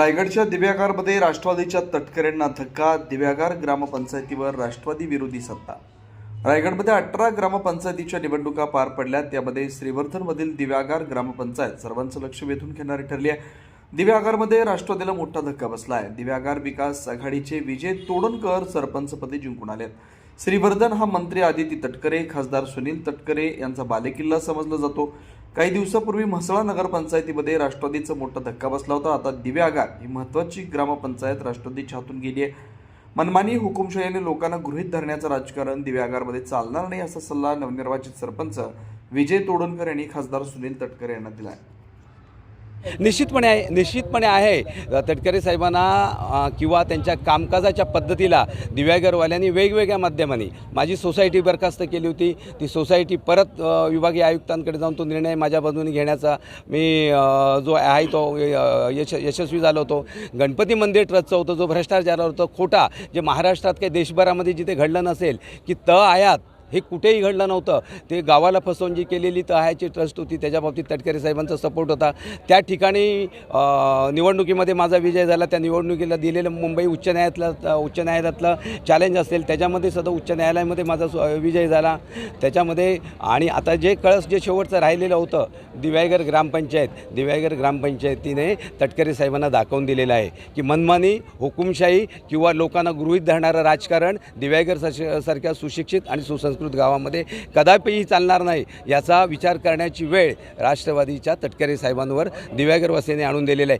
रायगडच्या दिव्यागारमध्ये राष्ट्रवादीच्या तटकऱ्यांना धक्का. दिव्यागार ग्रामपंचायतीवर राष्ट्रवादी विरोधी सत्ता. रायगडमध्ये 18 ग्रामपंचायतीच्या निवडणुका पार पडल्या. त्यामध्ये श्रीवर्धनमधील दिव्यागार ग्रामपंचायत सर्वांचं लक्ष वेधून घेणारी ठरली आहे. दिव्यागारमध्ये राष्ट्रवादीला मोठा धक्का बसला आहे. दिव्यागार विकास आघाडीचे विजय तोडणकर सरपंचपदी जिंकून आलेत. श्रीवर्धन हा मंत्री आदिती तटकरे, खासदार सुनील तटकरे यांचा बालेकिल्ला समजला जातो. काही दिवसापूर्वी म्हसळा नगरपंचायतीमध्ये राष्ट्रवादीचा मोठा धक्का बसला होता. आता दिव्यागार ही महत्त्वाची ग्रामपंचायत राष्ट्रवादीच्या हातून गेली आहे. मनमानी हुकुमशाहीने लोकांना गृहीत धरण्याचं राजकारण दिव्यागारमध्ये चालणार नाही, असा सल्ला नवनिर्वाचित सरपंच विजय तोडणकर यांनी खासदार सुनील तटकरे यांना दिला आहे. निश्चितपणे आहे. तटकरे साहेबांना किंवा त्यांच्या कामकाजाच्या पद्धतीला दिव्यागरवाल्यांनी वेगवेगळ्या माध्यमांनी माझी सोसायटी बरखास्त केली होती. ती सोसायटी परत विभागीय आयुक्तांकडे जाऊन तो निर्णय माझ्या बाजूने घेण्याचा मी जो आहे तो यशस्वी झालो होतो. गणपती मंदिर ट्रस्टचं होतं, जो भ्रष्टाचार होतं खोटा, जे महाराष्ट्रात काही देशभरामध्ये जिथे घडलं नसेल की आयात हे कुठेही घडलं नव्हतं. ते गावाला फसवून जी केलेली तहाची ट्रस्ट होती, त्याच्या बाबतीत तटकरे साहेबांचा सपोर्ट होता. त्या ठिकाणी निवडणुकीमध्ये माझा विजय झाला. त्या निवडणुकीला दिलेलं मुंबई उच्च न्यायालयातलं चॅलेंज असेल, त्याच्यामध्ये सुद्धा उच्च न्यायालयामध्ये माझा विजय झाला. त्याच्यामध्ये आणि आता जे शेवटचं राहिलेलं होतं दिव्यागर ग्रामपंचायतीने तटकरे साहेबांना दाखवून दिलेलं आहे की मनमानी हुकुमशाही किंवा लोकांना गृहीत धरणारं राजकारण दिव्यागर सारख्या सुशिक्षित आणि सुसंस्कृत गावामध्ये कदापिही चालणार नाही. याचा विचार करण्याची वेळ राष्ट्रवादीच्या तटकरे साहेबांवर दिव्यागरवासीयांनी आणून दिलेला आहे.